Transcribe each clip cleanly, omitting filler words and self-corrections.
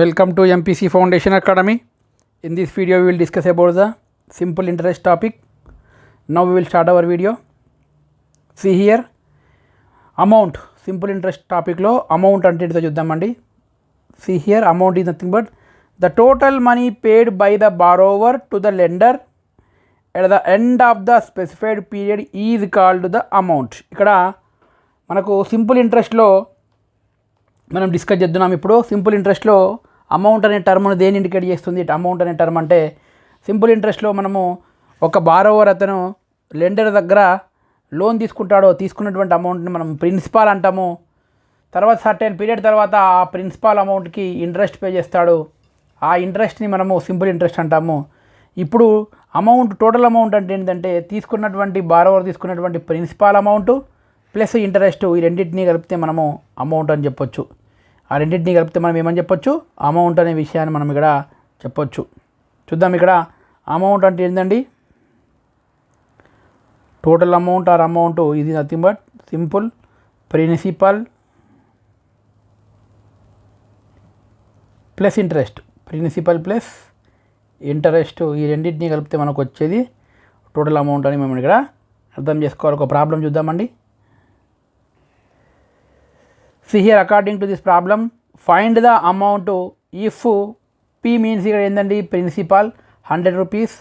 Welcome to MPC Foundation Academy. In this video we will discuss about the simple interest topic. Now we will start our video. See here, amount, simple interest topic lo amount ante ento chuddamandi. See here, amount is nothing but the total money paid by the borrower to the lender at the end of the specified period is called the amount. ikkada manaku simple interest lo మనం discuss చేద్దాం. ఇప్పుడు simple ఇంట్రెస్ట్లో amount అనే టర్మ్ను దేని indicate చేస్తుంది? Amount అనే term అంటే simple ఇంట్రెస్ట్లో మనము ఒక బారోవర్ అతను లెండర్ దగ్గర లోన్ తీసుకుంటాడో తీసుకున్నటువంటి అమౌంట్ని మనం ప్రిన్సిపాల్ అంటాము. తర్వాత సర్టెన్ పీరియడ్ తర్వాత ఆ ప్రిన్సిపాల్ అమౌంట్కి ఇంట్రెస్ట్ పే చేస్తాడు. ఆ ఇంట్రెస్ట్ని మనము సింపుల్ ఇంట్రెస్ట్ అంటాము. ఇప్పుడు అమౌంట్, టోటల్ అమౌంట్ అంటే ఏంటంటే తీసుకున్నటువంటి బారోవర్ తీసుకున్నటువంటి ప్రిన్సిపాల్ అమౌంట్ ప్లస్ ఇంట్రెస్ట్, ఈ రెండింటినీ కలిపితే మనము అమౌంట్ అని చెప్పొచ్చు. ఆ రెండింటినీ కలిపితే మనం ఏమని చెప్పొచ్చు? అమౌంట్ అనే విషయాన్ని మనం ఇక్కడ చెప్పొచ్చు. చూద్దాం. ఇక్కడ అమౌంట్ అంటే ఏంటండి? టోటల్ అమౌంట్ ఆర్ అమౌంట్ ఇది nothing but simple principal plus interest. Principal plus interest, ఈ రెండింటినీ కలిపితే మనకు వచ్చేది టోటల్ అమౌంట్ అని మనం ఇక్కడ అర్థం చేసుకోవాలి. ఒక ప్రాబ్లం చూద్దామండి. See here, according to this problem, find the amount if P means ఇక్కడ ఏంటండి? Principal 100 rupees,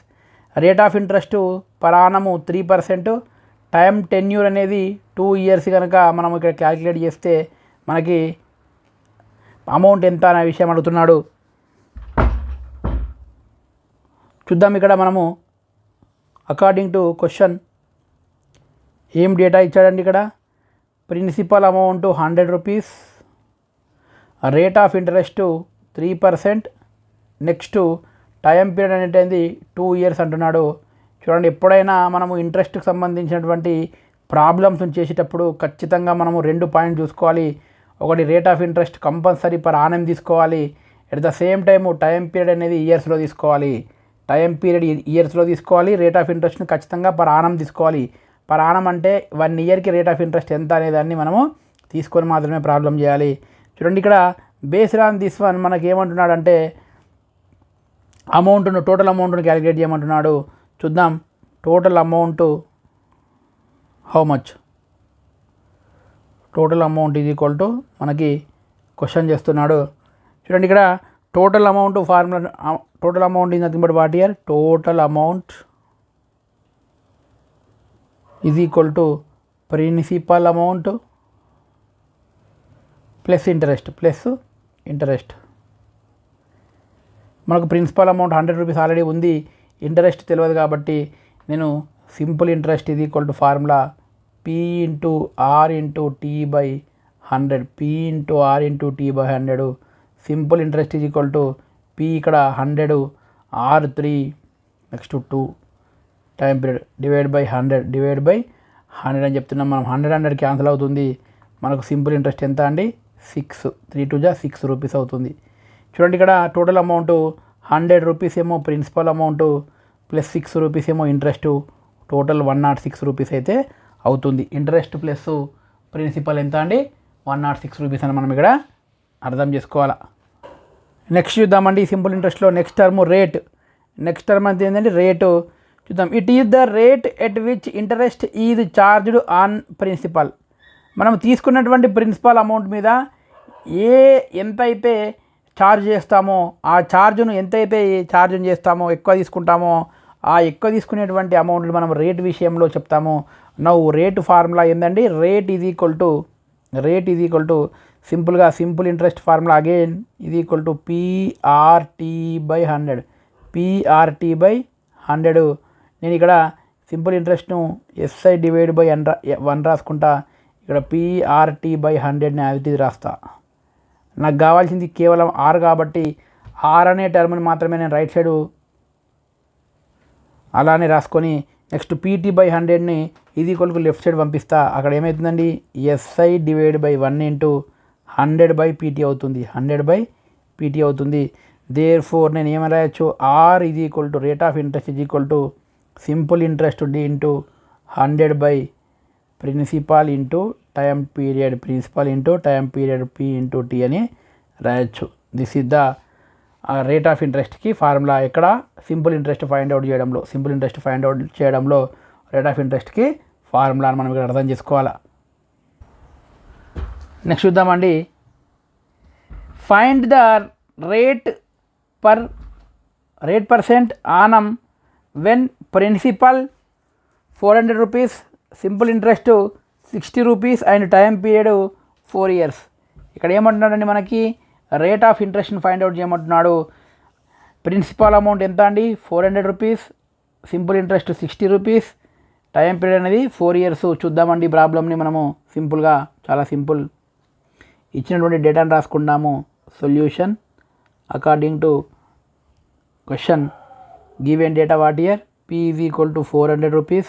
rate of interest per annum 3%, time tenure అనేది 2 years కనుక మనం ఇక్కడ క్యాలిక్యులేట్ చేస్తే మనకి అమౌంట్ ఎంత అనే విషయం అడుగుతున్నాడు. చూద్దాం. ఇక్కడ మనము అకార్డింగ్ టు క్వశ్చన్ ఏం డేటా ఇచ్చాడండి? ఇక్కడ principal amount 100 rupees, rate of interest 3%, next time period అనేది 2 years అంటున్నాడు. చూడండి, ఎప్పుడైనా మనము ఇంట్రెస్ట్కి సంబంధించినటువంటి ప్రాబ్లమ్స్ చేసేటప్పుడు ఖచ్చితంగా మనము 2 పాయింట్ చూసుకోవాలి. ఒకటి, rate of interest compulsory per annum తీసుకోవాలి. At the same time time period అనేది ఇయర్స్లో తీసుకోవాలి. టైం పీరియడ్ ఇయర్స్లో తీసుకోవాలి. రేట్ ఆఫ్ ఇంట్రెస్ట్ని ఖచ్చితంగా పర్ ఆనం తీసుకోవాలి. పర్ ఆనం అంటే 1 yearకి రేట్ ఆఫ్ ఇంట్రెస్ట్ ఎంత అనేదాన్ని మనము తీసుకొని మాత్రమే ప్రాబ్లం చేయాలి. చూడండి, ఇక్కడ బేస్డ్ ఆన్ దిస్ వన్ మనకి ఏమంటున్నాడంటే అమౌంట్ను, టోటల్ అమౌంట్ను క్యాలిక్యులేట్ చేయమంటున్నాడు. చూద్దాం. Total amount how much? Total amount is equal to మనకి క్వశ్చన్ చేస్తున్నాడు. చూడండి, ఇక్కడ total amount formula, total amount is nothing but what here? Total amount is equal to principal amount plus interest. మనకు principal amount 100 rupees already ఉంది, interest తెలియదు కాబట్టి నేను simple interest is equal to formula P into R into T by 100. P into R into T by 100. Simple interest is equal to P ఇక్కడ 100, R 3, next 2, time period divide by 100 అని చెప్తున్నాం మనం. 100 cancel అవుతుంది. మనకు simple interest ఎంత అండి? 6. 3 2 6 rupees అవుతుంది. చూడండి, ఇక్కడ టోటల్ అమౌంట్ 100 రూపీస్ ఏమో ప్రిన్సిపల్ అమౌంట్ ప్లస్ 6 రూపీస్ ఏమో ఇంట్రెస్ట్, టోటల్ 106 రూపీస్ అయితే అవుతుంది. ఇంట్రెస్ట్ ప్లస్ ప్రిన్సిపల్ ఎంత అండి? 106 రూపీస్ అని మనం ఇక్కడ అర్థం చేసుకోవాలా. నెక్స్ట్ చూద్దామండి. సింపుల్ ఇంట్రెస్ట్లో next term rate. Next term అంటే ఏంటంటే రేటు. చూద్దాం. It is the rate at which interest is charged on principal. మనం తీసుకున్నటువంటి ప్రిన్సిపల్ అమౌంట్ మీద ఎంత అయితే ఛార్జ్ చేస్తామో, ఆ ఛార్జ్ను ఎంతైతే ఛార్జ్ చేస్తామో, ఎక్కువ తీసుకుంటామో, ఆ ఎక్కువ తీసుకునేటువంటి అమౌంట్ మనం రేట్ విషయంలో చెప్తాము. నవ్వు రేటు ఫార్ములా ఏంటండి? రేట్ ఈజ్ ఈక్వల్ టు సింపుల్గా simple interest formula again is equal to PRT by 100. PRT by 100. నేను ఇక్కడ సింపుల్ ఇంట్రెస్ట్ను SI డివైడ్ బై 1 రాసుకుంటా. ఇక్కడ PRT బై 100ని అది రాస్తా. నాకు కావాల్సింది కేవలం R కాబట్టి R అనే టర్మ్ని మాత్రమే నేను రైట్ సైడు అలానే రాసుకొని నెక్స్ట్ PT బై 100ని ఇది ఈక్వల్ టు లెఫ్ట్ సైడ్ పంపిస్తా. అక్కడ ఏమవుతుందండి? SI divide by 1 into 100 by PT అవుతుంది. 100 బై PT అవుతుంది. దేర్ఫోర్ నేను ఏమని రాయొచ్చు? R is equal to rate of interest is equal to simple interest D into 100 by principal into time period P into T అని రాయొచ్చు. This is the rate of ఇంట్రెస్ట్కి formula ఎక్కడ simple interest find out చేయడంలో rate of ఇంట్రెస్ట్కి ఫార్ములాను మనం ఇక్కడ అర్థం చేసుకోవాలా. నెక్స్ట్ చూద్దామండి. Find the rate percent annum when principal 400 rupees, simple interest 60 rupees and time period 4 years. ఇక్కడ ఏమంటున్నాడండి, మనకి రేట్ ఆఫ్ ఇంట్రెస్ట్ని ఫైండ్ అవుట్ చేయమంటున్నాడు. ప్రిన్సిపల్ అమౌంట్ ఎంత అండి 400 rupees, simple interest 60 rupees, time period అనేది 4 years. చూద్దామండి ప్రాబ్లమ్ని మనము సింపుల్గా, చాలా సింపుల్. ఇచ్చినటువంటి డేటాను రాసుకుందాము. Solution according to question given data what here P is equal to 400 rupees,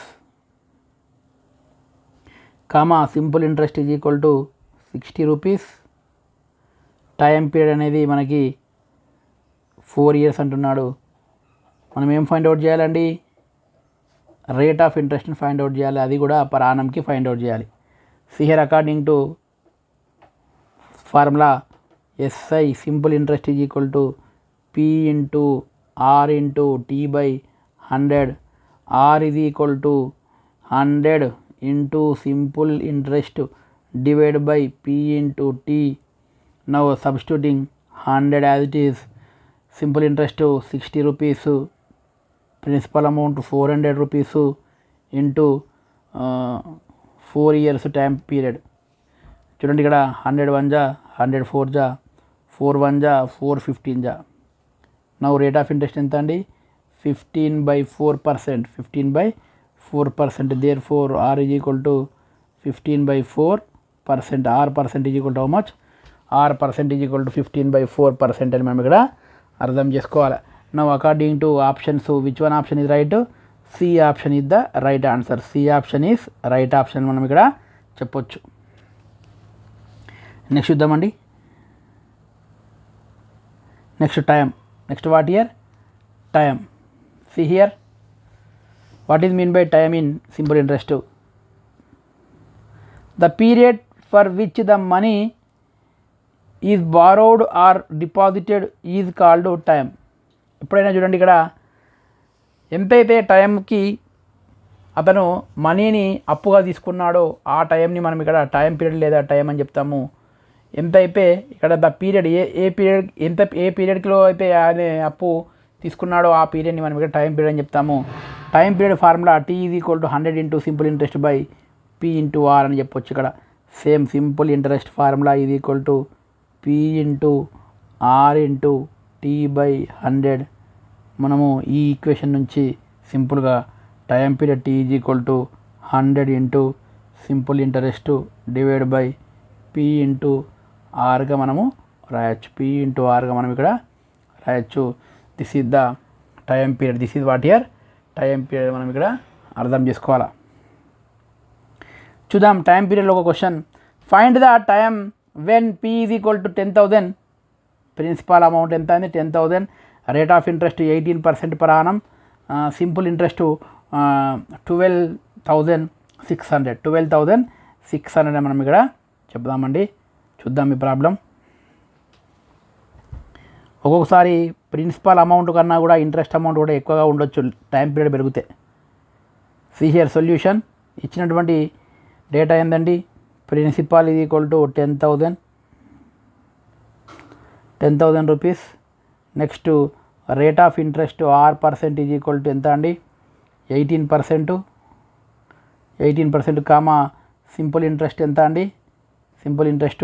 comma simple interest is equal to 60 rupees, time period అనేది మనకి 4 years అంటున్నాడు. మనం ఏం ఫైండ్ అవుట్ చేయాలండి, రేట్ ఆఫ్ ఇంట్రెస్ట్ని ఫైండ్ అవుట్ చేయాలి, అది కూడా పర్ ఆనంకి ఫైండ్ అవుట్ చేయాలి. Here according to formula SI simple interest is equal to P into R into T by 100. R is equal to 100 into simple interest divided by P into T. Now substituting 100 as it is, simple interest 60 rupees, principal amount 400 rupees into 4 years time period. చూడండి ఇక్కడ 100 1 జా 100 4 జా 4 1 జా 4 15 జా. Now rate of interest ఎంత అండి 15/4%, 15/4%. therefore R is equal to 15/4%. R percent is equal to how much, R percent is equal to 15/4% అని మనం ఇక్కడ అర్థం చేసుకోవాలి. Now according to options which one option is right, C option is the right answer. C option is right option మనం ఇక్కడ చెప్పొచ్చు. Next చూద్దామండి. Next time. Next what year time. See here, what is mean by time in simple interest? The period for which the money is borrowed or deposited is called time. ఎప్పుడైనా చూడండి ఇక్కడ ఎంతైతే టైంకి అతను మనీని అప్పుగా తీసుకున్నాడో ఆ టైంని మనం ఇక్కడ టైం పీరియడ్ లేదా టైం అని చెప్తాము. ఎంతైతే ఇక్కడ ద పీరియడ్ ఏ పీరియడ్లో అయితే అదే అప్పు తీసుకున్నాడో ఆ పీరియడ్ని మనం ఇక్కడ టైం పీరియడ్ అని చెప్తాము. Time period formula T is equal to 100 into simple interest by P into R అని చెప్పొచ్చు. ఇక్కడ same simple interest formula is equal to P into R into T by 100. మనము ఈ ఈక్వేషన్ నుంచి సింపుల్గా time period T is equal to 100 into simple interest divide by P into Rగా మనము రాయొచ్చు. P ఇంటూ Rగా మనం ఇక్కడ రాయొచ్చు. This is the time period. This is what year time period మనం ఇక్కడ అర్థం చేసుకోవాలా. చూద్దాం టైం పీరియడ్లో ఒక question. Find the time when P is equal to 10,000. Principal amount ఎంత అయింది 10,000. Rate of interest 18% per annum. Simple interest 12,600. 12,600 మనం ఇక్కడ చెప్దామండి. చూద్దాం ఈ ప్రాబ్లం. ఒక్కొక్కసారి ప్రిన్సిపల్ అమౌంట్ కన్నా కూడా ఇంట్రెస్ట్ అమౌంట్ కూడా ఎక్కువగా ఉండొచ్చు టైం పీరియడ్ పెరిగితే. See here solution. ఇచ్చినటువంటి డేటా ఏందండి, principal is equal to 10,000 rupees. Next rate of interest R% is equal to ఎంత అండి 18%, కామా సింపుల్ ఇంట్రెస్ట్ ఎంత అండి, సింపుల్ ఇంట్రెస్ట్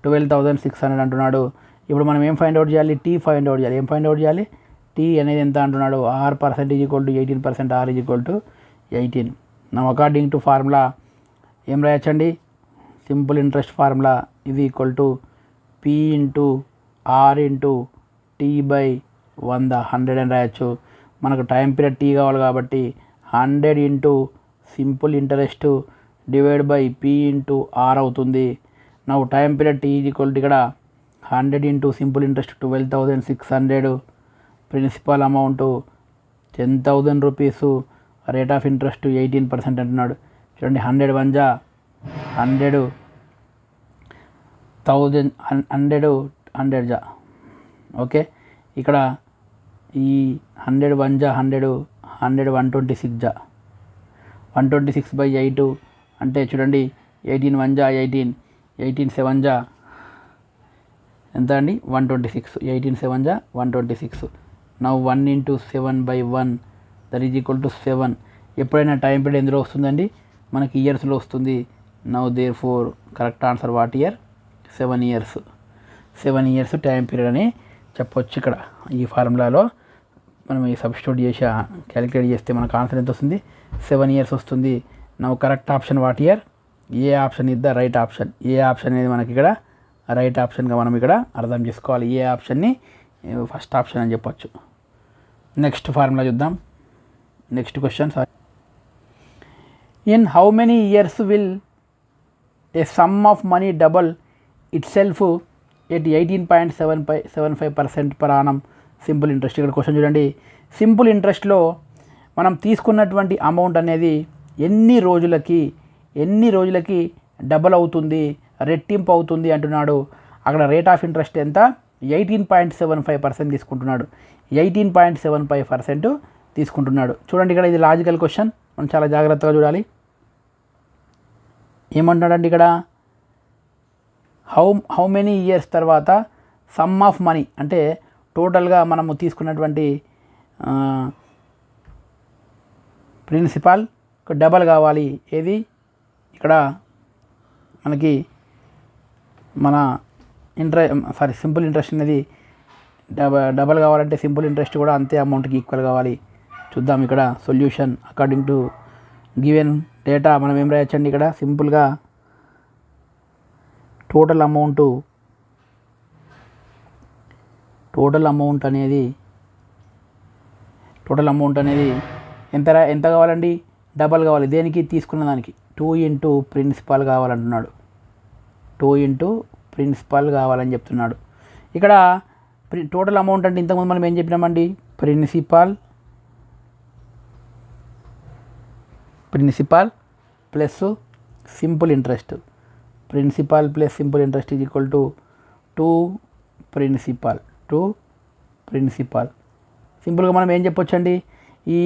12,600 అంటున్నాడు. ఇప్పుడు మనం ఏం ఫైండ్ అవుట్ చేయాలి, T ఫైండ్ అవుట్ చేయాలి. ఏం ఫైండ్ అవుట్ చేయాలి, T అనేది ఎంత అంటున్నాడు, R% is equal to 18%, R is equal to 18. నా అకార్డింగ్ టు ఫార్ములా ఏం రాయచ్చండి, సింపుల్ ఇంట్రెస్ట్ ఫార్ములా ఇది equal to P into R into T by 100 అని రాయచ్చు. మనకు టైం పీరియడ్ T కావాలి కాబట్టి 100 into simple interest divide by P into R అవుతుంది. నా time period T is equal to ఇక్కడ 100 into simple interest 12,600, principal amount 10,000 rupees, rate of interest 18% అంటున్నాడు. చూడండి 100 1 జా 100, 1000 100 100 జా ఓకే, ఇక్కడ ఈ 100 1 జా 100, 100 126 జా 126/8 అంటే చూడండి 18 1 జా 18, 18 7 జా ఎంత అండి 126, 18 7 జా 126. Now 1 × 7/1 that is equal to 7. ఎప్పుడైనా టైం పీరియడ్ ఎందులో వస్తుందండి, మనకి ఇయర్స్లో వస్తుంది. Now therefore correct answer what year, 7 years. 7 years time period అని చెప్పొచ్చు. ఇక్కడ ఈ ఫార్ములాలో మనం ఈ సబ్స్టిట్యూట్ చేసి క్యాలిక్యులేట్ చేస్తే మనకు ఆన్సర్ ఎంత వస్తుంది, 7 years వస్తుంది. Now correct option what year, A option is the right option. A option అనేది మనకి ఇక్కడ రైట్ ఆప్షన్గా మనం ఇక్కడ అర్థం చేసుకోవాలి. ఏ ఆప్షన్ని ఫస్ట్ ఆప్షన్ అని చెప్పొచ్చు. నెక్స్ట్ ఫార్ములా చూద్దాం. Next question, in how many years will a some of money double it self at 18.75% per annum simple interest. ఇక్కడ క్వశ్చన్ చూడండి, సింపుల్ ఇంట్రెస్ట్లో మనం తీసుకున్నటువంటి అమౌంట్ అనేది ఎన్ని రోజులకి డబల్ అవుతుంది, రెట్టింపు అవుతుంది అంటున్నాడు. అక్కడ రేట్ ఆఫ్ ఇంట్రెస్ట్ ఎంత, 18.75% తీసుకుంటున్నాడు. 18.75% తీసుకుంటున్నాడు. చూడండి ఇక్కడ ఇది లాజికల్ క్వశ్చన్, మనం చాలా జాగ్రత్తగా చూడాలి. ఏమంటున్నాడండి ఇక్కడ, హౌ మెనీ ఇయర్స్ తర్వాత సమ్ ఆఫ్ మనీ అంటే టోటల్గా మనము తీసుకున్నటువంటి ప్రిన్సిపాల్ డబల్ కావాలి. ఏది ఇక్కడ మనకి మన సింపుల్ ఇంట్రెస్ట్ అనేది డబల్ కావాలంటే సింపుల్ ఇంట్రెస్ట్ కూడా అంతే అమౌంట్కి ఈక్వల్ కావాలి. చూద్దాం ఇక్కడ solution according to given data. మనం ఏం రాయొచ్చండి ఇక్కడ, సింపుల్గా టోటల్ అమౌంట్ అనేది ఎంత కావాలండి, డబల్ కావాలి. దేనికి, తీసుకున్న దానికి 2 × ప్రిన్సిపాల్ కావాలంటున్నాడు. 2 × ప్రిన్సిపాల్ కావాలని చెప్తున్నాడు. ఇక్కడ టోటల్ అమౌంట్ అంటే ఇంతకుముందు మనం ఏం చెప్పినామండి, principal plus simple interest. Principal plus simple interest is equal to 2 principal. సింపుల్గా మనం ఏం చెప్పొచ్చండి, ఈ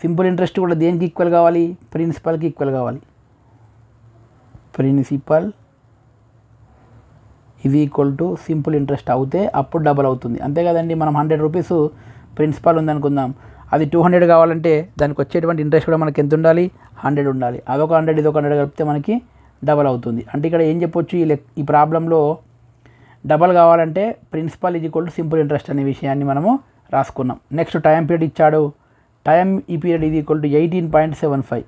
సింపుల్ ఇంట్రెస్ట్ కూడా దేనికి ఈక్వల్ కావాలి, ప్రిన్సిపాల్కి ఈక్వల్ కావాలి. ప్రిన్సిపల్ ఇది ఈక్వల్ టు సింపుల్ ఇంట్రెస్ట్ అవుతే అప్పుడు డబల్ అవుతుంది. అంతే కదండి. మనం 100 రూపీస్ ప్రిన్సిపాల్ ఉందనుకుందాం, అది 200 కావాలంటే దానికి వచ్చేటువంటి ఇంట్రెస్ట్ కూడా మనకి ఎంత ఉండాలి, 100 ఉండాలి. అదొక 100 ఇదొక 100 కలిపితే మనకి డబల్ అవుతుంది. అంటే ఇక్కడ ఏం చెప్పొచ్చు, ఈ ప్రాబ్లంలో డబల్ కావాలంటే principal is equal to simple interest అనే విషయాన్ని మనము రాసుకున్నాం. నెక్స్ట్ టైం పీరియడ్ ఇచ్చాడు. ఈ period is equal to 18.75.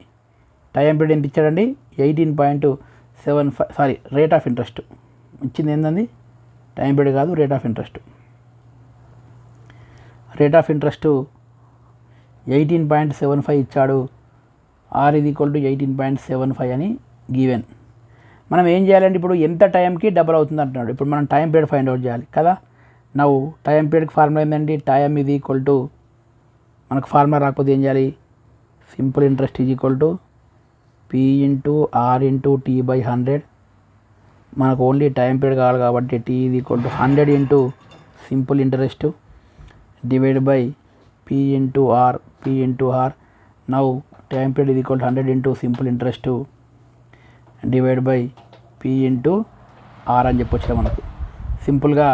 Time period ఎంత ఇచ్చాడండి, 18.75. రేట్ ఆఫ్ ఇంట్రెస్ట్ ఇచ్చింది ఏంటండి, టైం పీరియడ్ కాదు, rate of interest. Rate of interest 18.75 ఇచ్చాడు. ఆర్ ఈజ్ ఈక్వల్ టు 18.75 అని గివెన్. మనం ఏం చేయాలంటే ఇప్పుడు ఎంత టైంకి డబల్ అవుతుంది అంటున్నాడు. ఇప్పుడు మనం టైం పీరియడ్ ఫైండ్ అవుట్ చేయాలి కదా. నవ్వు టైం పీరియడ్కి ఫార్ములా ఏంటండి, టైం ఈజ్ ఈక్వల్ టు, మనకు ఫార్ములా రాకపోతే ఏం చేయాలి, simple interest is equal to P × R × T/100. మనకు ఓన్లీ టైం పీరియడ్ కావాలి కాబట్టి T is equal to 100 × simple interest divide by P × R. Now time period is equal to 100 × simple interest divide by P × R అని చెప్పొచ్చు మనకు. సింపుల్గా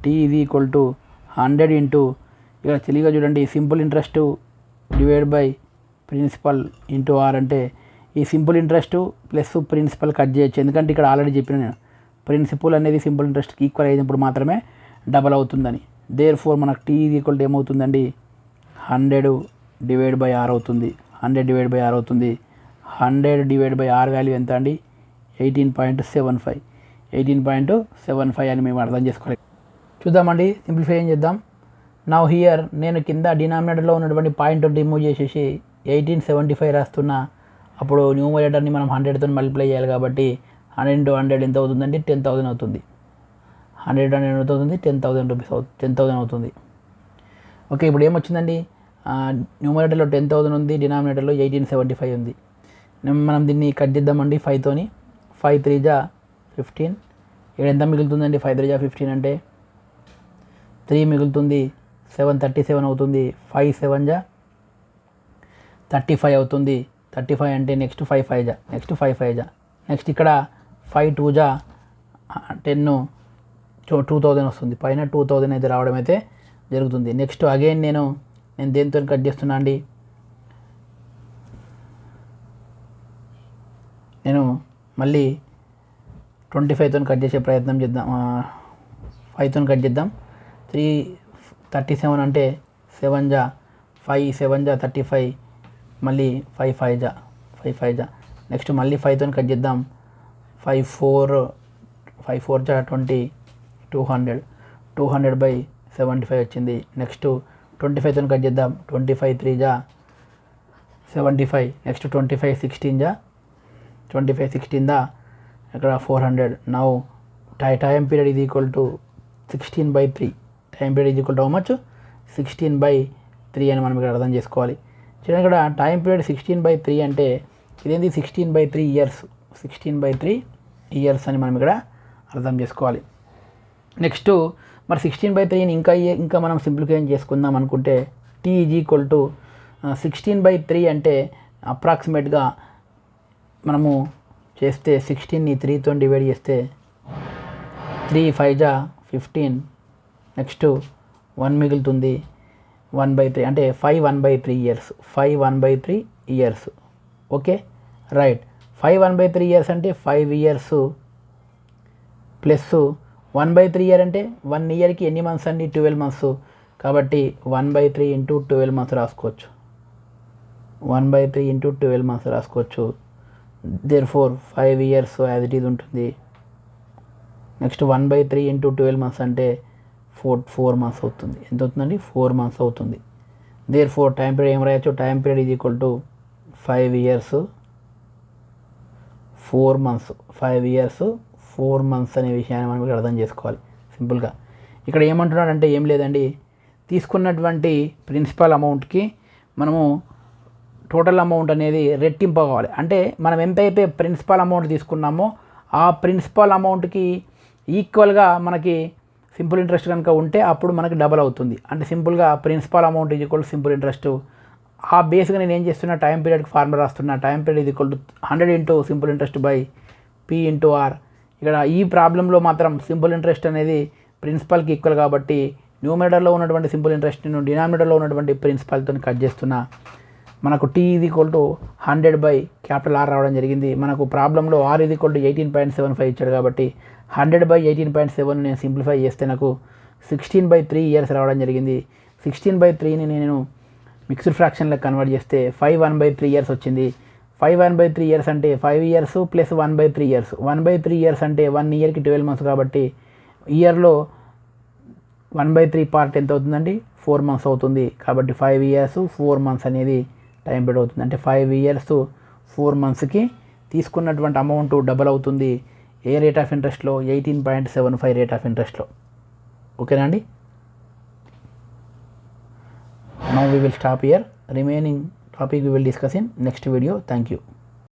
T is equal to 100 × ఇక్కడ తెలివిగా చూడండి, simple interest divide by principal into R అంటే ఈ simple interest plus principal cut చేయొచ్చు. ఎందుకంటే ఇక్కడ ఆల్రెడీ చెప్పిన నేను ప్రిన్సిపల్ అనేది సింపుల్ ఇంట్రెస్ట్కి ఈక్వల్ అయినప్పుడు మాత్రమే డబల్ అవుతుందని. దేర్ ఫోర్ మనకు T ఈజ్ ఈక్వల్ టు ఏమవుతుందండి, 100 డివైడ్ బై ఆర్ అవుతుంది. 100 డివైడ్ బై ఆర్ అవుతుంది. 100 డివైడ్ బై ఆర్ వాల్యూ ఎంత అండి, 18.75. 18.75 అని మేము అర్థం చేసుకోవాలి. చూద్దామండి, సింప్లిఫై ఏం చేద్దాం. నౌ హియర్ నేను కింద డినామినేటర్లో ఉన్నటువంటి పాయింట్ రిమూవ్ చేసేసి 1875 రాస్తున్నా. అప్పుడు న్యూమరేటర్ని మనం 100తో మల్టిప్లై చేయాలి కాబట్టి 100 × 100 ఎంత అవుతుందండి, 10,000 అవుతుంది. 100 × 100 ఎంత అవుతుంది, 10,000 రూపీస్ 10,000 అవుతుంది. ఓకే, ఇప్పుడు ఏమొచ్చిందండి, న్యూమరేటర్లో 10,000 ఉంది, డినామినేటర్లో 1875 ఉంది. మనం దీన్ని కట్ చేద్దామండి 5తోని. 5 × 3 = 15. ఇక్కడ ఎంత మిగులుతుందండి, 5 × 3 = 15 అంటే 3 మిగులుతుంది, 737 అవుతుంది, 5 7 జా 35 అవుతుంది. 35 అంటే నెక్స్ట్ 5 5 జా, నెక్స్ట్ 5 5 జా, నెక్స్ట్ ఇక్కడ 5 2 జా 10 2000 వస్తుంది. పైన 2000 అయితే రావడం అయితే జరుగుతుంది. నెక్స్ట్ అగైన్ నేను దేంతో కట్ చేస్తున్నా అండి, నేను మళ్ళీ 25తో కట్ చేసే ప్రయత్నం చేద్దాం. 5తో కట్ చేద్దాం. 37 అంటే 7 జా 5 7 జా 35, మళ్ళీ 5 5 జా 5 5 జా, నెక్స్ట్ మళ్ళీ 5తో కట్ చేద్దాం. 5 4 జా 20, 200/75 వచ్చింది. నెక్స్ట్ 25తో కట్ చేద్దాం. 25 3 జా 75, నెక్స్ట్ 25 16 జా 25 16 దా ఇక్కడ 400. Now time period is equal to 16/3. Time period is equal to how much, 16/3 అని మనం ఇక్కడ అర్థం చేసుకోవాలి. చూడండి ఇక్కడ టైం పీరియడ్ 16/3 అంటే ఇదేంటి 16/3 ఇయర్స్, 16/3 ఇయర్స్ అని మనం ఇక్కడ అర్థం చేసుకోవాలి. నెక్స్ట్ మరి 16/3ని ఇంకా మనం సింప్లిఫికేషన్ చేసుకుందాం అనుకుంటే t ఈజ్ ఈక్వల్ టు 16/3 అంటే అప్రాక్సిమేట్గా మనము చేస్తే 16ని 3తో డివైడ్ చేస్తే 3 5 జా 15, నెక్స్ట్ 1 మిగులుతుంది, 1/3 అంటే 5 1/3 years, 5 1/3 years. Okay right. 5 1/3 years అంటే 5 ఇయర్స్ ప్లస్ 1/3 ఇయర్ అంటే 1 ఇయర్కి ఎన్ని మంత్స్ అండి, 12 మంత్స్. కాబట్టి 1/3 ఇంటూ 12 మంత్స్ రాసుకోవచ్చు, 1/3 ఇంటూ 12 మంత్స్ రాసుకోవచ్చు. Therefore 5 years as it is ఉంటుంది. నెక్స్ట్ 1/3 ఇంటూ 12 మంత్స్ అంటే 4 మంత్స్ అవుతుంది. ఎంత అవుతుందండి, 4 మంత్స్ అవుతుంది. దేర్ఫోర్ టైం పీరియడ్ ఏం రాయొచ్చు, time period is equal to 5 years 4 months, 5 years 4 months అనే విషయాన్ని మనం ఇక్కడ అర్థం చేసుకోవాలి సింపుల్గా. ఇక్కడ ఏమంటున్నాడంటే ఏం లేదండి, తీసుకున్నటువంటి ప్రిన్సిపల్ అమౌంట్కి మనము టోటల్ అమౌంట్ అనేది రెట్టింపు కావాలి. అంటే మనం ఎంతైతే ప్రిన్సిపల్ అమౌంట్ తీసుకున్నామో ఆ ప్రిన్సిపల్ అమౌంట్కి ఈక్వల్గా మనకి సింపుల్ ఇంట్రెస్ట్ కనుక ఉంటే అప్పుడు మనకి డబల్ అవుతుంది. అంటే సింపుల్గా principal amount is equal to simple interest. ఆ బేస్గా నేను ఏం చేస్తున్నా, టైం పీరియడ్కి ఫార్ములా రాస్తున్నా. Time period is equal to 100 into simple interest by P into R. ఇక్కడ ఈ ప్రాబ్లంలో మాత్రం సింపుల్ ఇంట్రెస్ట్ అనేది ప్రిన్సిపల్కి ఈక్వల్ కాబట్టి న్యూమరేటర్లో ఉన్నటువంటి సింపుల్ ఇంట్రెస్ట్ నేను డినామినేటర్లో ఉన్నటువంటి ప్రిన్సిపల్తో కట్ చేస్తున్నా. మనకు T is equal to 100/R రావడం జరిగింది. మనకు ప్రాబ్లంలో R ఈజ్ ఈక్వల్ టు 18.75 ఇచ్చాడు కాబట్టి 100/18.7 నేను సింప్లిఫై చేస్తే నాకు 16/3 ఇయర్స్ రావడం జరిగింది. 16/3ని నేను మిక్స్డ్ ఫ్రాక్షన్లకు కన్వర్ట్ చేస్తే 5 1/3 ఇయర్స్ వచ్చింది. 5 1/3 ఇయర్స్ అంటే 5 ఇయర్స్ ప్లస్ 1/3 ఇయర్స్. 1/3 ఇయర్స్ అంటే 1 ఇయర్కి 12 మంత్స్ కాబట్టి ఇయర్లో 1/3 పార్ట్ ఎంత అవుతుందండి, 4 మంత్స్ అవుతుంది. కాబట్టి 5 ఇయర్స్ 4 మంత్స్ అనేది టైం పీరియడ్ అవుతుంది. అంటే 5 ఇయర్స్ 4 మంత్స్కి తీసుకున్నటువంటి అమౌంట్ డబల్ అవుతుంది. ఏ రేట్ ఆఫ్ ఇంట్రెస్ట్లో, 18.75 రేట్ ఆఫ్ ఇంట్రెస్ట్లో. ఓకేనా అండి. Now we will stop here. Remaining topic we will discuss in next video. Thank you.